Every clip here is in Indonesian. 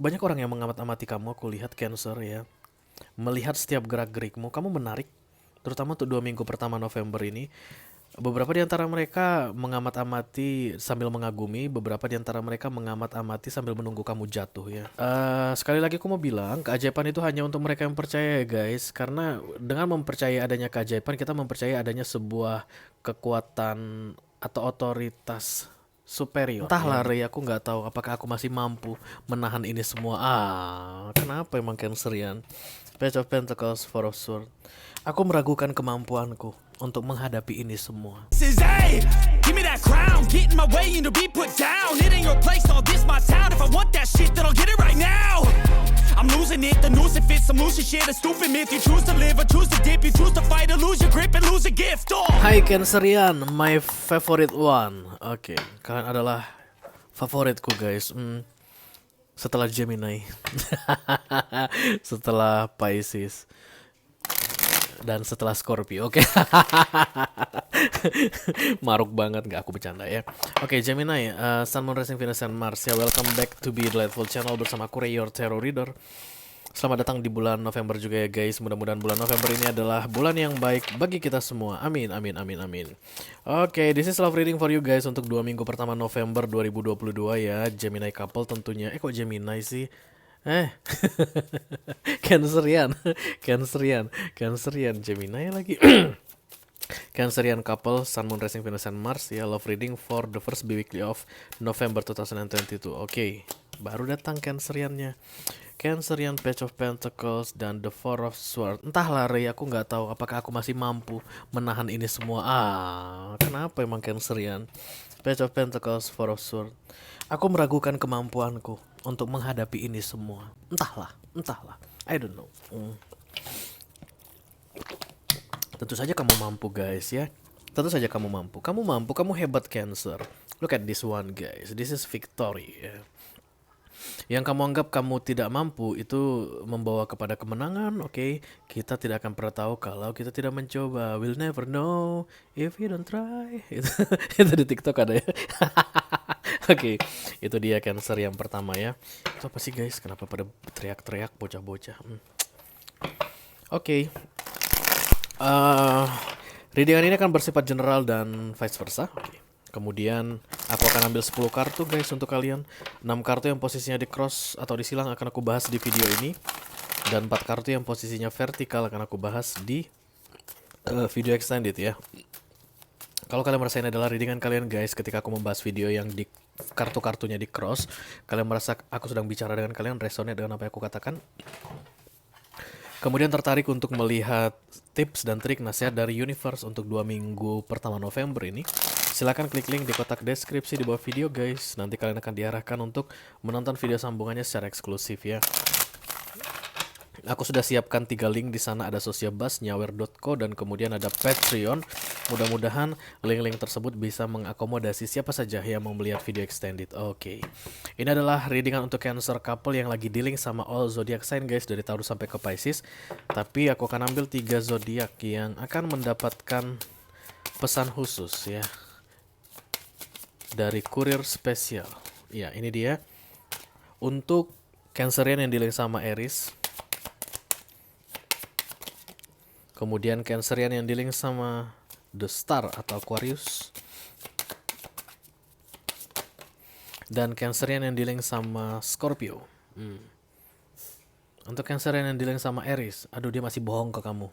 Banyak orang yang mengamat-amati kamu, aku lihat Cancer ya. Melihat setiap gerak-gerikmu, kamu menarik. Terutama untuk 2 minggu pertama November ini. Beberapa di antara mereka mengamat-amati sambil mengagumi, beberapa di antara mereka mengamat-amati sambil menunggu kamu jatuh ya. Sekali lagi aku mau bilang, keajaiban itu hanya untuk mereka yang percaya ya guys. Karena dengan mempercayai adanya keajaiban, kita mempercayai adanya sebuah kekuatan atau otoritas superior. Entahlah Ray, aku nggak tahu apakah aku masih mampu menahan ini semua. Kenapa emang Cancerian? Page of Pentacles, Four of Swords. Aku meragukan kemampuanku untuk menghadapi ini semua. Says, hey, give me that crown, get in my way and to be put down. It ain't your place, all this my town. If I want that shit, then I'll get it right now. I'm losing it, the noose it fits, I'm losing shit, a stupid myth. You choose to live or choose to dip, you choose to fight or lose your grip and lose a gift. Oh. Hai Cancerian, my favorite one. Oke, kalian adalah favoritku guys. Setelah Gemini, setelah Pisces, dan setelah Scorpio. Oke. Maruk banget, nggak, aku bercanda ya. Oke, Gemini, Sun, Moon, Rising, Venus, and Mars ya. Welcome back to Be Delightful Channel bersama aku Ray, your tarot reader. Selamat datang di bulan November juga ya guys. Mudah-mudahan bulan November ini adalah bulan yang baik bagi kita semua. Amin, amin, amin, amin. Oke, this is love reading for you guys untuk 2 minggu pertama November 2022 ya. Gemini couple tentunya. Kok Gemini sih? Cancerian, Cancerian, Gemini lagi. Cancerian couple, Sun, Moon, Rising, Venus, and Mars ya. Love reading for the first weekly of November 2022. Oke, baru datang Canceriannya. Cancerian, Page of Pentacles, dan The Four of Swords. Entahlah Ray, aku nggak tahu apakah aku masih mampu menahan ini semua. Kenapa emang Cancerian? Page of Pentacles, Four of Swords. Aku meragukan kemampuanku untuk menghadapi ini semua. Entahlah. I don't know. Tentu saja kamu mampu guys ya. Tentu saja kamu mampu. Kamu hebat Cancer. Look at this one guys. This is victory ya. Yang kamu anggap kamu tidak mampu itu membawa kepada kemenangan. Oke, kita tidak akan pernah tahu kalau kita tidak mencoba. We'll never know if we don't try. Itu di TikTok ada ya. Oke, itu dia Cancer yang pertama ya. Itu apa sih guys? Kenapa pada teriak-teriak bocah-bocah? Oke. Readingan ini akan bersifat general dan vice versa. Oke. Kemudian aku akan ambil 10 kartu guys untuk kalian. 6 kartu yang posisinya di cross atau di silang akan aku bahas di video ini. Dan 4 kartu yang posisinya vertikal akan aku bahas di video extended ya. Kalau kalian merasa ini adalah readingan kalian guys, ketika aku membahas video yang di kartu-kartunya di cross, kalian merasa aku sedang bicara dengan kalian, resonate dengan apa yang aku katakan, kemudian tertarik untuk melihat tips dan trik nasihat dari universe untuk 2 minggu pertama November ini, silakan klik link di kotak deskripsi di bawah video guys. Nanti kalian akan diarahkan untuk menonton video sambungannya secara eksklusif ya. Aku sudah siapkan 3 link di sana, ada Sociabus, Nyawer.co, dan kemudian ada Patreon. Mudah-mudahan link-link tersebut bisa mengakomodasi siapa saja yang mau melihat video extended. Oke. Ini adalah readingan untuk Cancer couple yang lagi dealing sama all zodiac sign guys, dari Taurus sampai ke Pisces. Tapi aku akan ambil 3 zodiak yang akan mendapatkan pesan khusus ya dari kurir spesial. Ya, ini dia. Untuk Cancerian yang dealing sama Aries. Kemudian Cancerian yang dealing sama The Star atau Aquarius. Dan Cancerian yang dealing sama Scorpio. Untuk Cancerian yang dealing sama Aries, aduh dia masih bohong ke kamu.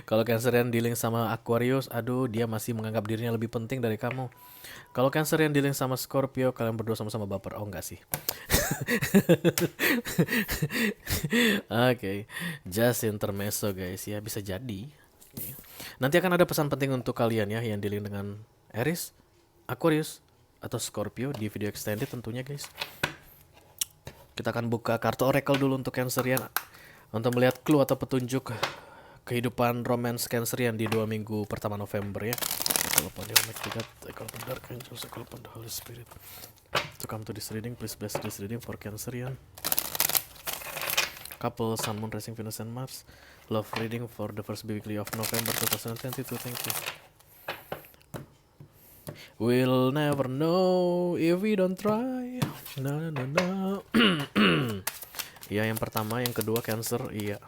Kalau Cancerian dealing sama Aquarius, aduh dia masih menganggap dirinya lebih penting dari kamu. Kalau Cancerian dealing sama Scorpio, kalian berdua sama-sama baper. Oh enggak sih. Oke, just intermezzo guys ya, bisa jadi. Nanti akan ada pesan penting untuk kalian ya yang dealing dengan Aries, Aquarius, atau Scorpio di video extended tentunya guys. Kita akan buka kartu oracle dulu untuk Cancerian untuk melihat clue atau petunjuk kehidupan romance Cancerian di 2 minggu pertama November ya. I call upon the Almighty God, I call upon dark angels, I call upon the Holy Spirit to come to this reading. Please bless this reading for Cancerian couple, Sun, Moon, Rising, Venus, and Mars. Love reading for the first weekly of November 2022. Thank you. We'll never know if we don't try. No. Ya, yang pertama, yang kedua Cancer. Iya.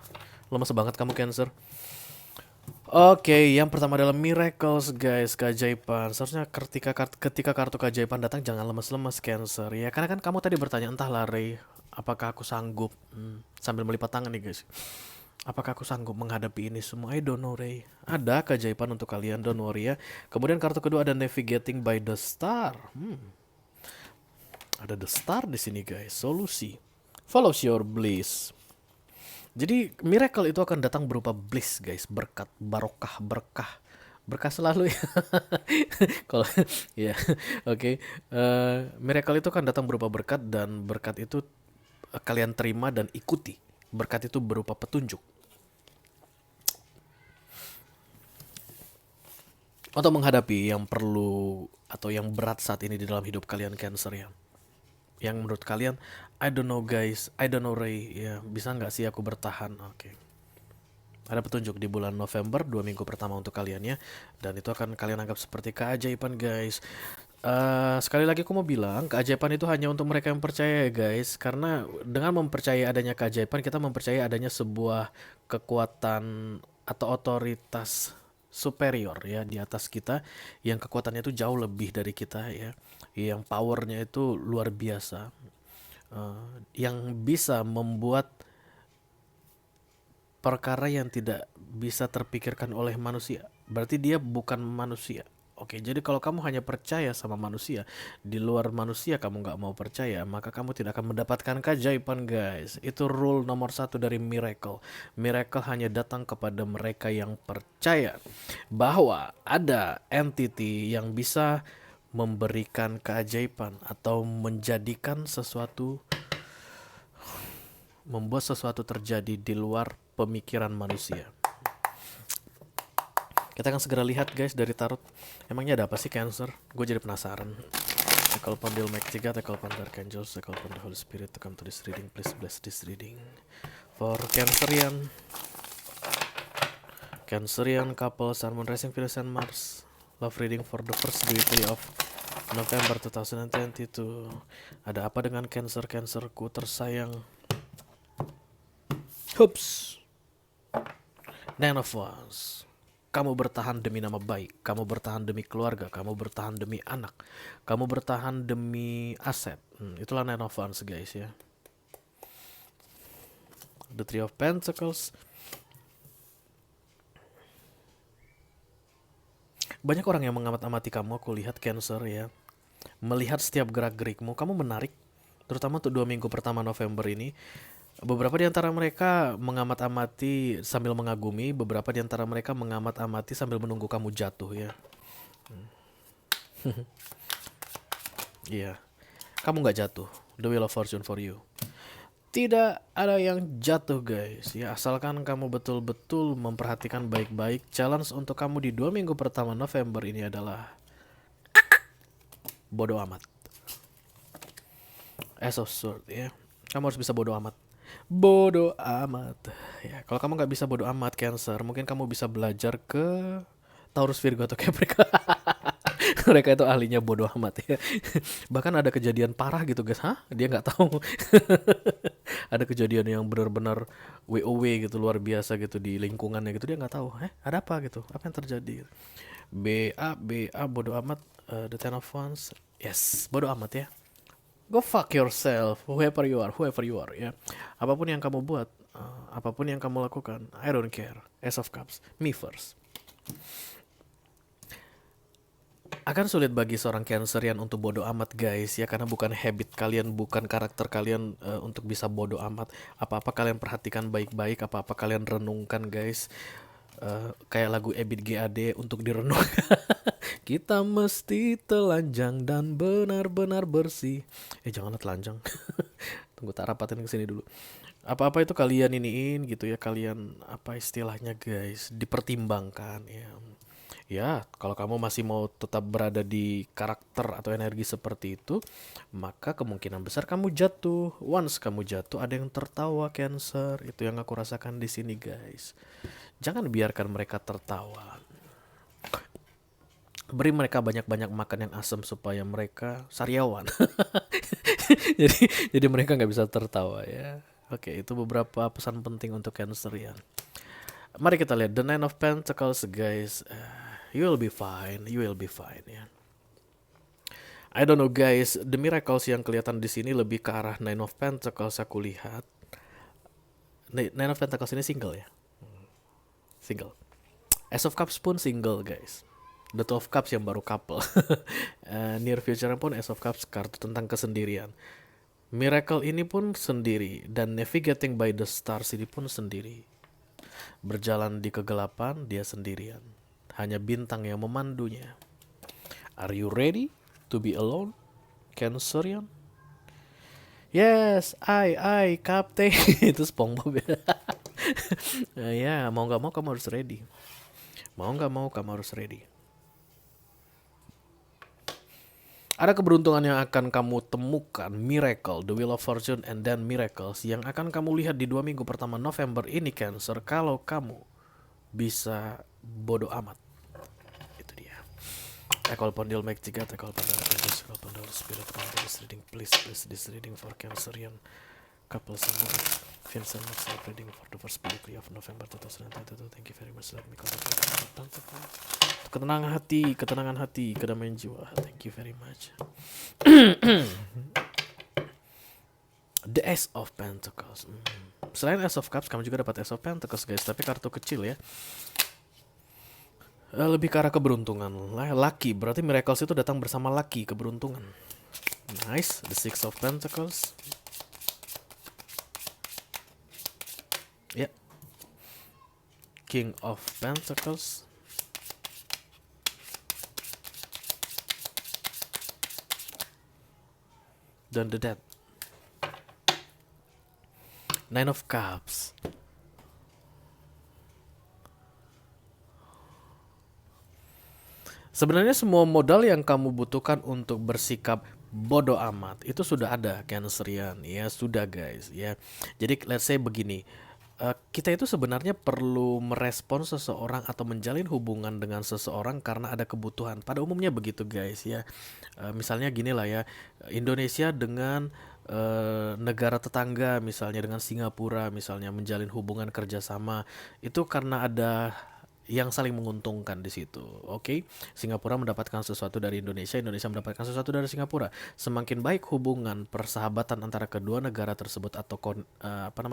Lemes banget kamu Cancer. Oke, yang pertama adalah miracles guys, keajaiban. Seharusnya ketika kartu keajaiban datang jangan lemes-lemes Cancer ya. Karena kan kamu tadi bertanya entahlah Ray, apakah aku sanggup sambil melipat tangan nih guys. Apakah aku sanggup menghadapi ini semua? I don't know Ray. Ada keajaiban untuk kalian, don't worry ya. Kemudian kartu kedua ada navigating by the star. Ada the star di sini guys. Solusi. Follow your bliss. Jadi miracle itu akan datang berupa bliss guys, berkat, barokah, berkah. Berkah selalu ya. Kalau ya, oke. Miracle itu akan datang berupa berkat dan berkat itu kalian terima dan ikuti. Berkat itu berupa petunjuk. Untuk menghadapi yang perlu atau yang berat saat ini di dalam hidup kalian Cancer ya. Yang menurut kalian, I don't know guys, I don't know Ray, ya bisa nggak sih aku bertahan? Oke. Ada petunjuk di bulan November, 2 minggu pertama untuk kalian ya. Dan itu akan kalian anggap seperti keajaiban guys. Sekali lagi aku mau bilang, keajaiban itu hanya untuk mereka yang percaya ya guys. Karena dengan mempercayai adanya keajaiban, kita mempercayai adanya sebuah kekuatan atau otoritas superior ya di atas kita, yang kekuatannya itu jauh lebih dari kita ya, yang powernya itu luar biasa, yang bisa membuat perkara yang tidak bisa terpikirkan oleh manusia. Berarti dia bukan manusia. Oke, jadi kalau kamu hanya percaya sama manusia, di luar manusia kamu nggak mau percaya, maka kamu tidak akan mendapatkan keajaiban guys. Itu rule nomor 1 dari miracle. Miracle hanya datang kepada mereka yang percaya bahwa ada entity yang bisa memberikan keajaiban atau menjadikan sesuatu, membuat sesuatu terjadi di luar pemikiran manusia. Kita akan segera lihat guys dari tarot. Emangnya ada apa sih Cancer? Gue jadi penasaran. Take upon the Almighty God, take upon the Archangels, take upon the Holy Spirit to come to this reading. Please bless this reading. For Cancerian couple, Sun, Moon, Rising, Venus, and Mars. Love reading for the first weekly of November 2022. Ada apa dengan Cancerku tersayang? Hups. Nine of Wands. Kamu bertahan demi nama baik, kamu bertahan demi keluarga, kamu bertahan demi anak, kamu bertahan demi aset. Itulah Nine of Wands guys ya. The Three of Pentacles. Banyak orang yang mengamat-amati kamu, aku lihat Cancer ya. Melihat setiap gerak-gerikmu, kamu menarik. Terutama untuk 2 minggu pertama November ini. Beberapa di antara mereka mengamat-amati sambil mengagumi, beberapa di antara mereka mengamat-amati sambil menunggu kamu jatuh ya. Iya, kamu nggak jatuh. The Wheel of Fortune for you. Tidak ada yang jatuh guys ya, asalkan kamu betul-betul memperhatikan baik-baik. Challenge untuk kamu di 2 minggu pertama November ini adalah bodo amat. As of Sword ya, kamu harus bisa bodo amat. Bodo amat ya. Kalau kamu nggak bisa bodo amat Cancer, mungkin kamu bisa belajar ke Taurus, Virgo, atau Capricorn. Mereka itu ahlinya bodo amat ya. Bahkan ada kejadian parah gitu guys. Hah? Dia nggak tahu. Ada kejadian yang benar-benar WOW gitu, luar biasa gitu di lingkungannya gitu, dia nggak tahu. Ada apa gitu? Apa yang terjadi? BA bodo amat. The Ten of Wands. Yes, bodo amat ya. Go fuck yourself, whoever you are ya. Apapun yang kamu buat, apapun yang kamu lakukan, I don't care. Ace of Cups, me first. Akan sulit bagi seorang Cancerian untuk bodo amat guys ya, karena bukan habit kalian, bukan karakter kalian untuk bisa bodo amat. Apa-apa kalian perhatikan baik-baik, apa-apa kalian renungkan guys. Kayak lagu Ebit GAD untuk direnungkan. Kita mesti telanjang dan benar-benar bersih. Janganlah telanjang. Tunggu tak rapatin kesini dulu. Apa-apa itu kalian iniin gitu ya, kalian apa istilahnya guys, dipertimbangkan ya. Ya, kalau kamu masih mau tetap berada di karakter atau energi seperti itu, maka kemungkinan besar kamu jatuh. Once kamu jatuh, ada yang tertawa Cancer. Itu yang aku rasakan di sini guys. Jangan biarkan mereka tertawa. Beri mereka banyak-banyak makan yang asam supaya mereka sariawan. jadi mereka nggak bisa tertawa ya. Oke, itu beberapa pesan penting untuk Cancer ya. Mari kita lihat the Nine of Pentacles guys. You will be fine, you will be fine ya. I don't know guys, the miracles yang kelihatan di sini lebih ke arah Nine of Pentacles aku lihat. Nine of Pentacles ini single ya. Single. Ace of Cups pun single guys. The Two of Cups yang baru couple. Near future pun Ace of Cups, kartu tentang kesendirian. Miracle ini pun sendiri, dan Navigating by the Stars ini pun sendiri. Berjalan di kegelapan, dia sendirian. Hanya bintang yang memandunya. Are you ready to be alone, Cancerian? Yes, I, Captain. Itu SpongeBob ya. Ya, mau gak mau kamu harus ready. Mau gak mau kamu harus ready. Ada keberuntungan yang akan kamu temukan, miracle, the wheel of fortune and then miracles yang akan kamu lihat di 2 minggu pertama November ini Cancer, kalau kamu bisa bodo amat. Itu dia. I call upon the Almighty God, I call upon the angels, I call upon the Holy Spirit, come to this reading, please this reading for Cancerian couples and Vincent Maxwell reading for the first week of November 2022. Thank you very much. Let me call upon ketenangan hati, kedamaian jiwa. Thank you very much. The Ace of Pentacles. Selain Ace of Cups, kamu juga dapat Ace of Pentacles guys, tapi kartu kecil ya. Lebih ke arah keberuntungan. Lucky, berarti miracles itu datang bersama lucky, keberuntungan. Nice. The Six of Pentacles. Ya. Yeah. King of Pentacles. Dan the Death. Nine of Cups. Sebenarnya semua modal yang kamu butuhkan untuk bersikap bodo amat itu sudah ada Cancerian ya, sudah guys ya. Jadi let's say begini, kita itu sebenarnya perlu merespon seseorang atau menjalin hubungan dengan seseorang karena ada kebutuhan. Pada umumnya begitu guys ya. Misalnya gini lah ya, Indonesia dengan negara tetangga misalnya dengan Singapura misalnya menjalin hubungan kerjasama itu karena ada yang saling menguntungkan di situ. Oke. Singapura mendapatkan sesuatu dari Indonesia, Indonesia mendapatkan sesuatu dari Singapura. Semakin baik hubungan persahabatan antara kedua negara tersebut atau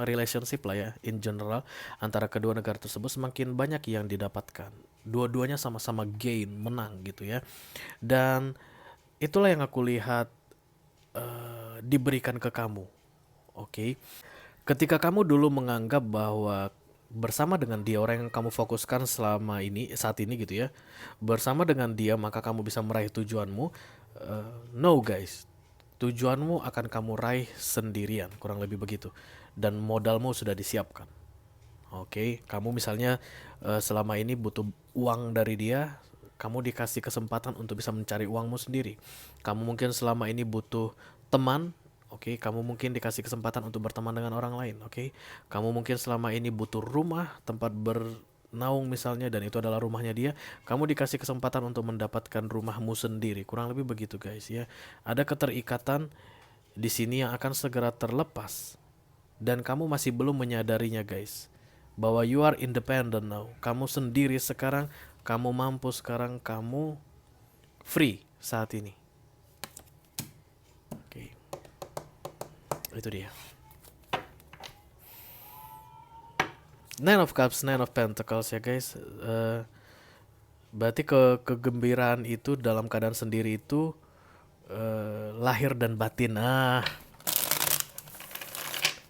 relationship lah ya in general antara kedua negara tersebut, semakin banyak yang didapatkan. Dua-duanya sama-sama gain, menang gitu ya. Dan itulah yang aku lihat diberikan ke kamu. Oke. Ketika kamu dulu menganggap bahwa bersama dengan dia, orang yang kamu fokuskan selama ini, saat ini gitu ya, bersama dengan dia maka kamu bisa meraih tujuanmu. No guys, tujuanmu akan kamu raih sendirian, kurang lebih begitu. Dan modalmu sudah disiapkan. Oke, kamu misalnya selama ini butuh uang dari dia, kamu dikasih kesempatan untuk bisa mencari uangmu sendiri. Kamu mungkin selama ini butuh teman. Oke, kamu mungkin dikasih kesempatan untuk berteman dengan orang lain. Oke, kamu mungkin selama ini butuh rumah, tempat bernaung misalnya, dan itu adalah rumahnya dia. Kamu dikasih kesempatan untuk mendapatkan rumahmu sendiri. Kurang lebih begitu guys ya. Ada keterikatan di sini yang akan segera terlepas, dan kamu masih belum menyadarinya guys. Bahwa you are independent now. Kamu sendiri sekarang, kamu mampu sekarang, kamu free saat ini. Itu dia. Nine of Cups, Nine of Pentacles ya guys. Berarti kegembiraan itu dalam keadaan sendiri itu lahir dan batin.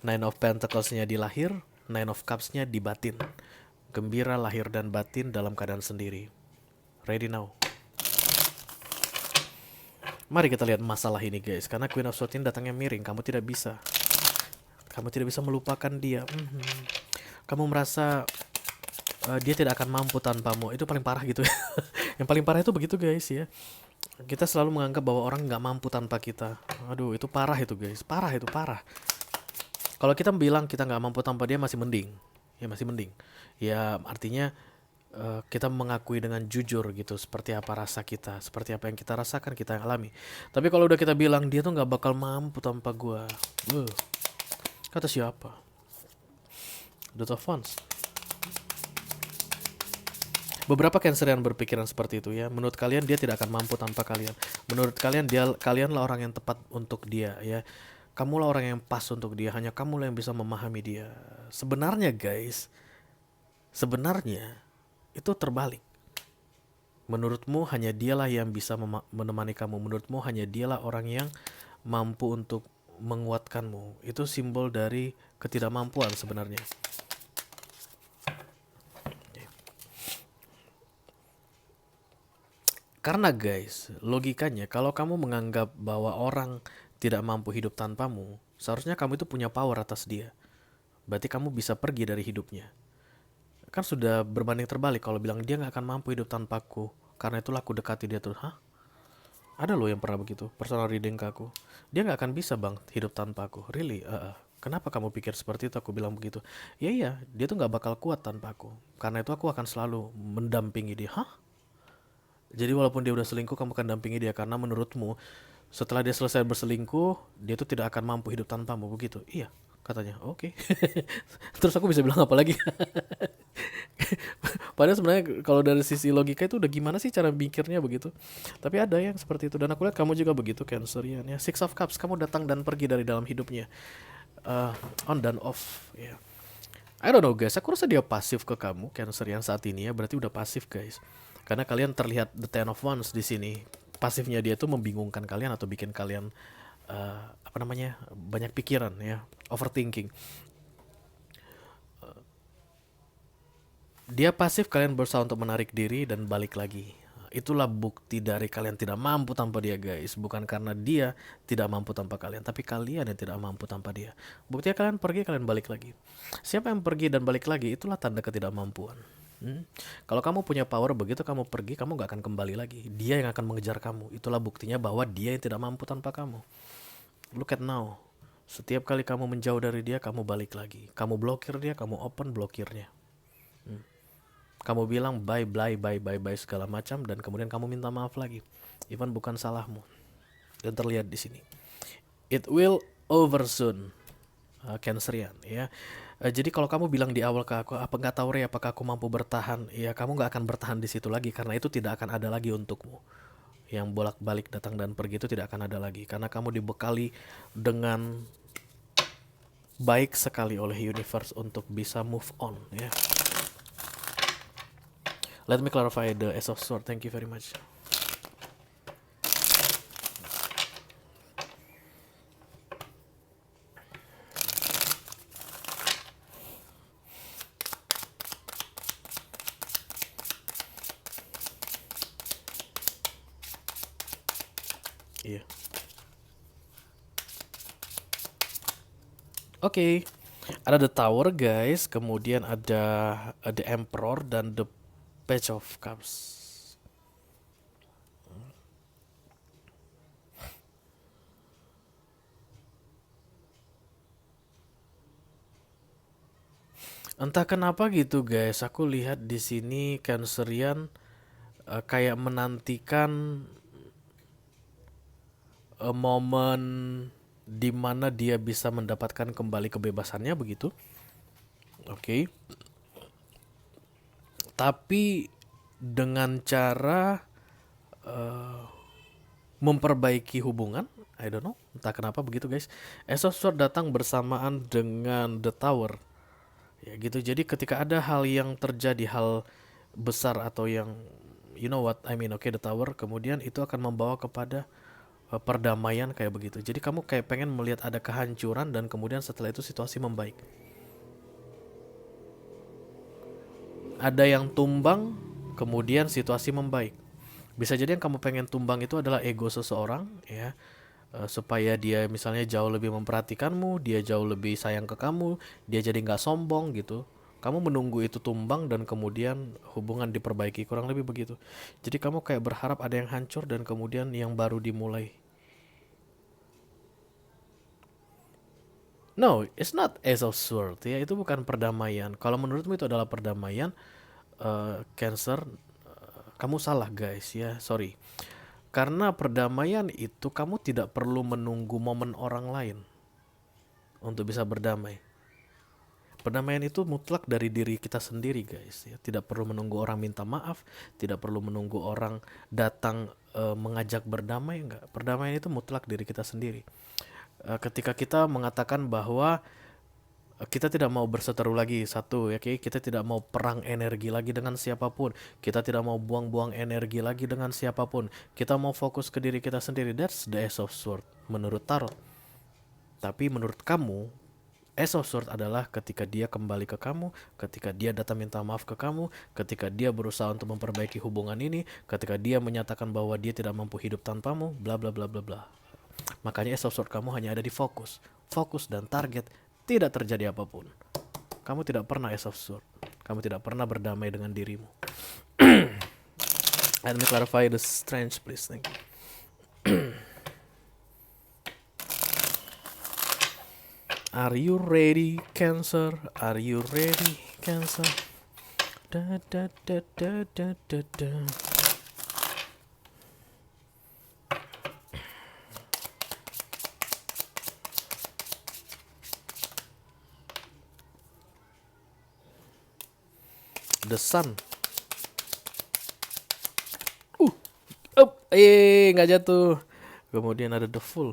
Nine of Pentacles-nya di lahir, Nine of Cups-nya di batin. Gembira lahir dan batin dalam keadaan sendiri. Ready now. Mari kita lihat masalah ini guys. Karena Queen of Swords ini datangnya miring. Kamu tidak bisa melupakan dia. Kamu merasa dia tidak akan mampu tanpamu. Itu paling parah gitu. Yang paling parah itu begitu guys ya. Kita selalu menganggap bahwa orang gak mampu tanpa kita. Aduh, itu parah itu guys. Parah itu, parah. Kalau kita bilang kita gak mampu tanpa dia masih mending. Ya masih mending. Ya artinya kita mengakui dengan jujur gitu seperti apa rasa kita, seperti apa yang kita rasakan, kita yang alami. Tapi kalau udah kita bilang dia tuh nggak bakal mampu tanpa gue, Kata siapa? The of Wands. Beberapa Cancerian berpikiran seperti itu ya. Menurut kalian dia tidak akan mampu tanpa kalian. Menurut kalian kalianlah orang yang tepat untuk dia ya. Kamulah orang yang pas untuk dia. Hanya kamulah yang bisa memahami dia. Sebenarnya guys, sebenarnya itu terbalik. Menurutmu hanya dialah yang bisa menemani kamu. Menurutmu hanya dialah orang yang mampu untuk menguatkanmu. Itu simbol dari ketidakmampuan sebenarnya. Karena guys, logikanya kalau kamu menganggap bahwa orang tidak mampu hidup tanpamu, seharusnya kamu itu punya power atas dia. Berarti kamu bisa pergi dari hidupnya. Kan sudah berbanding terbalik kalau bilang dia gak akan mampu hidup tanpaku, karena itulah aku dekati dia terus. Hah? Ada loh yang pernah begitu, personal reading ke aku. Dia gak akan bisa bang hidup tanpa aku. Really? Kenapa kamu pikir seperti itu? Aku bilang begitu. Iya, dia tuh gak bakal kuat tanpa aku. Karena itu aku akan selalu mendampingi dia. Hah? Jadi walaupun dia udah selingkuh, kamu akan dampingi dia. Karena menurutmu, setelah dia selesai berselingkuh, dia tuh tidak akan mampu hidup tanpamu. Begitu? Iya, katanya. Oke. Terus aku bisa bilang apa lagi? Padahal sebenarnya kalau dari sisi logika itu udah gimana sih cara mikirnya begitu. Tapi ada yang seperti itu. Dan aku lihat kamu juga begitu, Cancerian ya. Six of Cups, kamu datang dan pergi dari dalam hidupnya. On dan off ya. I don't know guys, aku rasa dia pasif ke kamu, Cancerian saat ini ya. Berarti udah pasif guys. Karena kalian terlihat the Ten of Wands di sini. Pasifnya dia tuh membingungkan kalian atau bikin kalian banyak pikiran ya, overthinking. Dia pasif, kalian berusaha untuk menarik diri dan balik lagi. Itulah bukti dari kalian tidak mampu tanpa dia guys. Bukan karena dia tidak mampu tanpa kalian, tapi kalian yang tidak mampu tanpa dia. Buktinya kalian pergi, kalian balik lagi. Siapa yang pergi dan balik lagi, itulah tanda ketidakmampuan. Kalau kamu punya power, begitu kamu pergi, kamu gak akan kembali lagi. Dia yang akan mengejar kamu. Itulah buktinya bahwa dia yang tidak mampu tanpa kamu. Look at now. Setiap kali kamu menjauh dari dia, kamu balik lagi. Kamu blokir dia, kamu open blokirnya. Kamu bilang bye segala macam, dan kemudian kamu minta maaf lagi. Even bukan salahmu. Dan terlihat di sini. It will over soon. Cancerian ya. Jadi kalau kamu bilang di awal ke aku, apa nggak tahu Rey, apakah aku mampu bertahan? Ya kamu nggak akan bertahan di situ lagi, karena itu tidak akan ada lagi untukmu. Yang bolak-balik datang dan pergi itu tidak akan ada lagi, karena kamu dibekali dengan baik sekali oleh universe untuk bisa move on ya. Let me clarify the Ace of Swords. Thank you very much. Iya. Oke. Ada The Tower guys, kemudian ada The Emperor dan The Page of Cups. Entah kenapa gitu guys, aku lihat di sini Cancerian kayak menantikan momen di mana dia bisa mendapatkan kembali kebebasannya begitu. Oke. Tapi dengan cara memperbaiki hubungan, I don't know, entah kenapa begitu guys. Ace of Swords datang bersamaan dengan The Tower. Ya gitu. Jadi ketika ada hal yang terjadi, hal besar atau yang you know what I mean, okay, The Tower, kemudian itu akan membawa kepada perdamaian kayak begitu. Jadi kamu kayak pengen melihat ada kehancuran dan kemudian setelah itu situasi membaik. Ada yang tumbang, kemudian situasi membaik. Bisa jadi yang kamu pengen tumbang itu adalah ego seseorang ya, supaya dia misalnya jauh lebih memperhatikanmu, dia jauh lebih sayang ke kamu, dia jadi nggak sombong gitu. Kamu menunggu itu tumbang dan kemudian hubungan diperbaiki, kurang lebih begitu. Jadi kamu kayak berharap ada yang hancur dan kemudian yang baru dimulai. No, it's not Ace of Swords ya, itu bukan perdamaian. Kalau menurutmu itu adalah perdamaian, Cancer, kamu salah guys ya, sorry. Karena perdamaian itu kamu tidak perlu menunggu momen orang lain untuk bisa berdamai. Perdamaian itu mutlak dari diri kita sendiri guys ya. Tidak perlu menunggu orang minta maaf, tidak perlu menunggu orang datang mengajak berdamai, enggak. Perdamaian itu mutlak diri kita sendiri. Ketika kita mengatakan bahwa kita tidak mau berseteru lagi, satu ya, kita tidak mau perang energi lagi dengan siapapun, kita tidak mau buang-buang energi lagi dengan siapapun, kita mau fokus ke diri kita sendiri. That's the Ace of Swords menurut tarot. Tapi menurut kamu, Ace of Swords adalah ketika dia kembali ke kamu, ketika dia datang minta maaf ke kamu, ketika dia berusaha untuk memperbaiki hubungan ini, ketika dia menyatakan bahwa dia tidak mampu hidup tanpamu, bla bla bla bla bla. Makanya Ace of Swords kamu hanya ada di fokus dan target, tidak terjadi apapun. Kamu tidak pernah Ace of Swords, kamu tidak pernah berdamai dengan dirimu. Let me clarify the strange please, thank you. Are you ready, Cancer? Are you ready, Cancer? Da da da da da da da. The Sun. Nggak jatuh. Kemudian ada The Fool.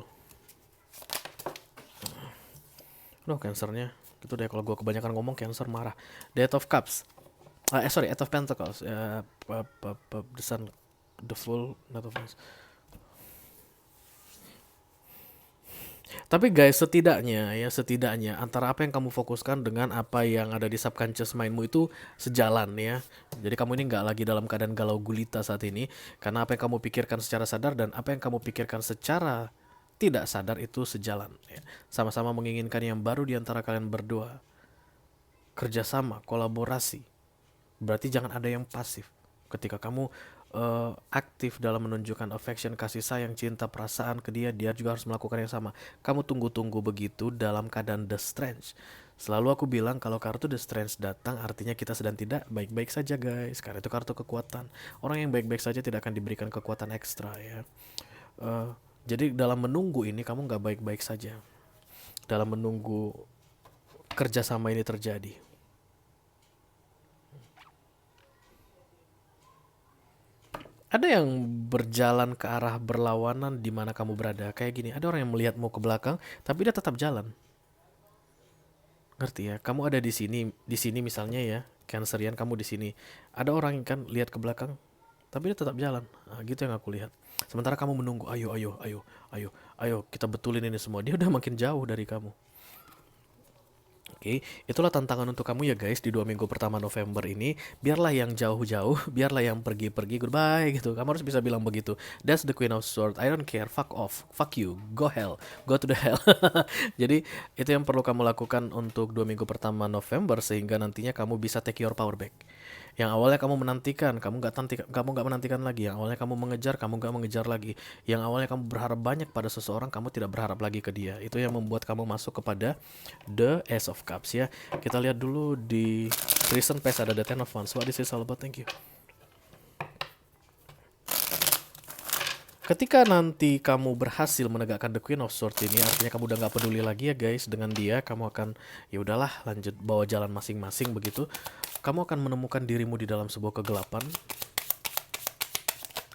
Cancernya gitu deh, kalau gue kebanyakan ngomong Cancer marah. The Eight of Cups, Eight of Pentacles, The Sun, The Fool, Knight of Wands. Tapi guys, setidaknya antara apa yang kamu fokuskan dengan apa yang ada di subconscious mindmu itu sejalan ya. Jadi kamu ini nggak lagi dalam keadaan galau gulita saat ini, karena apa yang kamu pikirkan secara sadar dan apa yang kamu pikirkan secara tidak sadar itu sejalan ya. Sama-sama menginginkan yang baru di antara kalian berdua. Kerjasama, kolaborasi. Berarti jangan ada yang pasif. Ketika kamu aktif dalam menunjukkan affection, kasih sayang, cinta, perasaan ke dia, dia juga harus melakukan yang sama. Kamu tunggu-tunggu begitu dalam keadaan The Strange. Selalu aku bilang kalau kartu The Strange datang artinya kita sedang tidak baik-baik saja guys. Karena itu kartu kekuatan. Orang yang baik-baik saja tidak akan diberikan kekuatan ekstra ya. Jadi dalam menunggu ini kamu gak baik-baik saja. Dalam menunggu kerjasama ini terjadi. Ada yang berjalan ke arah berlawanan di mana kamu berada. Kayak gini, ada orang yang melihatmu ke belakang, tapi dia tetap jalan. Ngerti ya? Kamu ada di sini misalnya ya, Cancerian kamu di sini. Ada orang yang kan lihat ke belakang, tapi dia tetap jalan. Nah, gitu yang aku lihat. Sementara kamu menunggu, ayo, kita betulin ini semua. Dia udah makin jauh dari kamu. Oke, itulah tantangan untuk kamu ya guys di 2 minggu pertama November ini. Biarlah yang jauh-jauh, biarlah yang pergi-pergi, goodbye gitu. Kamu harus bisa bilang begitu. That's the Queen of Swords. I don't care, fuck off, fuck you, go hell, go to the hell. Jadi itu yang perlu kamu lakukan untuk 2 minggu pertama November sehingga nantinya kamu bisa take your power back. Yang awalnya kamu menantikan, kamu nggak menantikan lagi. Yang awalnya kamu mengejar, kamu nggak mengejar lagi. Yang awalnya kamu berharap banyak pada seseorang, kamu tidak berharap lagi ke dia. Itu yang membuat kamu masuk kepada The Ace of Cups ya. Kita lihat dulu di recent past ada The Ten of Wands. What this is all about? Thank you. Ketika nanti kamu berhasil menegakkan The Queen of Swords ini, artinya kamu udah gak peduli lagi ya guys dengan dia. Kamu akan, ya udahlah, lanjut bawa jalan masing-masing begitu. Kamu akan menemukan dirimu di dalam sebuah kegelapan.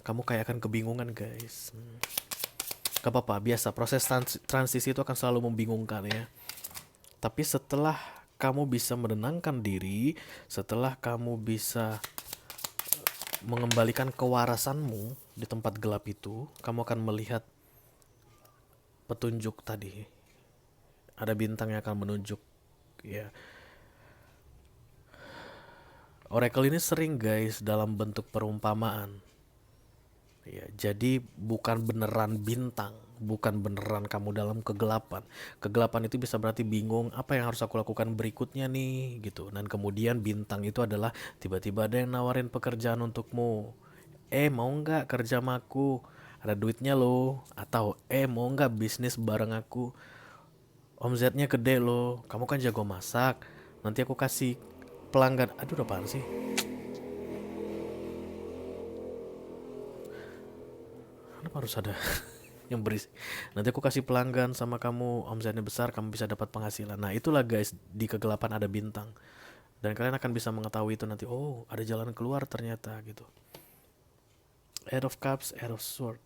Kamu kayak akan kebingungan guys. Gak apa-apa, biasa. Proses transisi itu akan selalu membingungkan ya. Tapi setelah kamu bisa menenangkan diri, setelah kamu bisa mengembalikan kewarasanmu di tempat gelap itu, kamu akan melihat petunjuk tadi. Ada bintang yang akan menunjuk ya. Oracle ini sering guys dalam bentuk perumpamaan ya, jadi bukan beneran bintang, bukan beneran kamu dalam kegelapan. Kegelapan itu bisa berarti bingung, apa yang harus aku lakukan berikutnya nih gitu. Dan kemudian bintang itu adalah tiba-tiba ada yang nawarin pekerjaan untukmu. Mau nggak kerja sama aku, ada duitnya loh. Atau mau nggak bisnis bareng aku, omzetnya gede loh, kamu kan jago masak, nanti aku kasih pelanggan. Aduh, apaan sih? Kenapa harus ada yang berisik. Nanti aku kasih pelanggan sama kamu, omsetnya besar, kamu bisa dapat penghasilan. Nah itulah guys, di kegelapan ada bintang. Dan kalian akan bisa mengetahui itu nanti. Oh, ada jalan keluar ternyata gitu. Eight of Cups, Eight of Sword.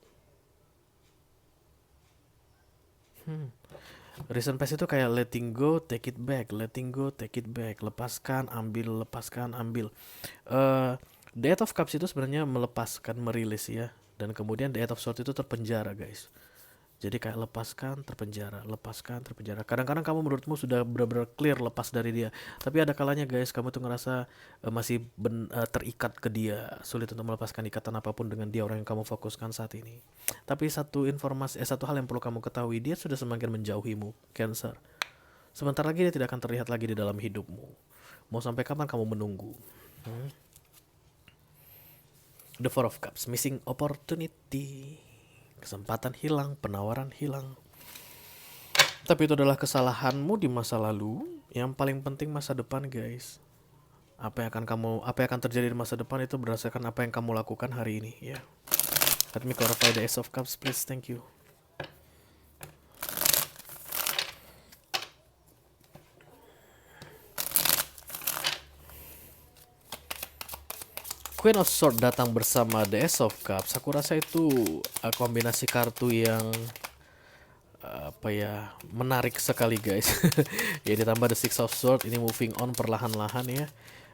Recent past itu kayak letting go, take it back, letting go, take it back, lepaskan, ambil, lepaskan, ambil. The Eight of Cups itu sebenarnya melepaskan, merilis ya. Dan kemudian The Eight of Swords itu terpenjara guys. Jadi kayak lepaskan, terpenjara, lepaskan, terpenjara. Kadang-kadang kamu menurutmu sudah benar-benar clear lepas dari dia. Tapi ada kalanya guys, kamu tuh ngerasa masih terikat ke dia. Sulit untuk melepaskan ikatan apapun dengan dia, orang yang kamu fokuskan saat ini. Tapi satu hal yang perlu kamu ketahui, dia sudah semakin menjauhimu, Cancer. Sebentar lagi dia tidak akan terlihat lagi di dalam hidupmu. Mau sampai kapan kamu menunggu? The Four of Cups, missing opportunity. Kesempatan hilang, penawaran hilang. Tapi itu adalah kesalahanmu di masa lalu. Yang paling penting masa depan guys. Apa yang akan terjadi di masa depan itu berdasarkan apa yang kamu lakukan hari ini ya. Let me clarify the Ace of Cups please, thank you. Queen of Swords datang bersama The Ace of Cups. Aku rasa itu kombinasi kartu yang menarik sekali guys. Ya ditambah The Six of Swords, ini moving on perlahan-lahan ya.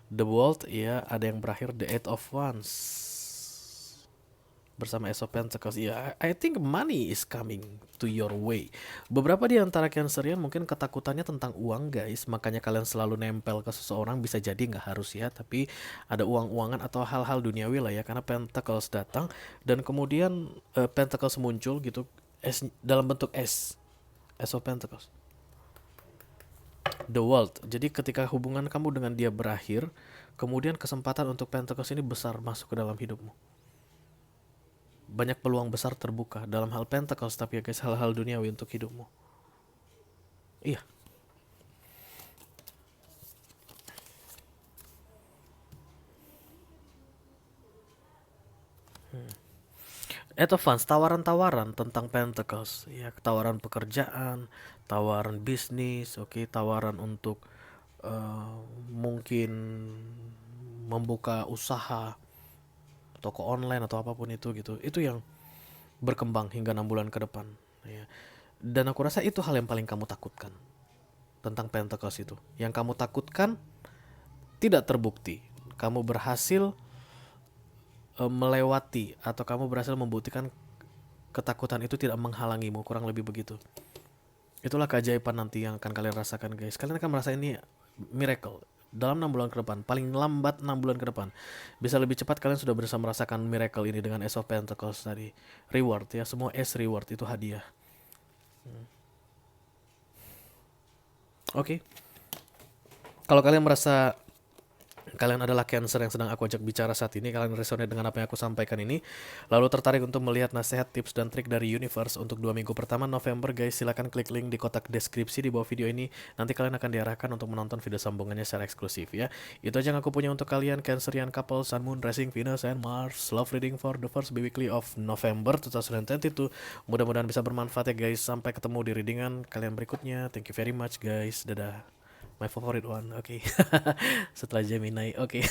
The World ya, ada yang berakhir The Eight of Wands bersama Ace of Pentacles. Ya, I think money is coming to your way. Beberapa di antara Cancerian mungkin ketakutannya tentang uang guys, makanya kalian selalu nempel ke seseorang. Bisa jadi nggak harus ya, tapi ada uang-uangan atau hal-hal duniawi lah ya, karena Pentacles datang dan kemudian Pentacles muncul gitu dalam bentuk Ace of Pentacles. The World. Jadi ketika hubungan kamu dengan dia berakhir, kemudian kesempatan untuk Pentacles ini besar masuk ke dalam hidupmu. Banyak peluang besar terbuka dalam hal Pentacles, tapi ya guys, hal-hal duniawi untuk hidupmu. Iya. Eight of Wands, tawaran-tawaran tentang Pentacles, ya, tawaran pekerjaan, tawaran bisnis, oke, tawaran untuk mungkin membuka usaha, toko online atau apapun itu gitu. Itu yang berkembang hingga 6 bulan ke depan ya. Dan aku rasa itu hal yang paling kamu takutkan tentang Pentacles itu. Yang kamu takutkan tidak terbukti. Kamu berhasil melewati atau kamu berhasil membuktikan ketakutan itu tidak menghalangimu, kurang lebih begitu. Itulah keajaiban nanti yang akan kalian rasakan guys. Kalian akan merasa ini miracle dalam 6 bulan ke depan, paling lambat 6 bulan ke depan. Bisa lebih cepat kalian sudah bisa merasakan miracle ini dengan Ace of Pentacles tadi. Reward ya, semua Ace reward itu hadiah. Oke. Kalau kalian merasa kalian adalah Cancer yang sedang aku ajak bicara saat ini, kalian resonate dengan apa yang aku sampaikan ini, lalu tertarik untuk melihat nasihat, tips, dan trik dari Universe untuk 2 minggu pertama November guys, silahkan klik link di kotak deskripsi di bawah video ini. Nanti kalian akan diarahkan untuk menonton video sambungannya secara eksklusif ya. Itu aja yang aku punya untuk kalian Cancerian couple, Sun, Moon, Rising, Venus, and Mars. Love reading for the first weekly of November 2022. Mudah-mudahan bisa bermanfaat ya guys. Sampai ketemu di readingan kalian berikutnya. Thank you very much guys. Dadah. My favorite one, oke. Setelah Gemini, oke.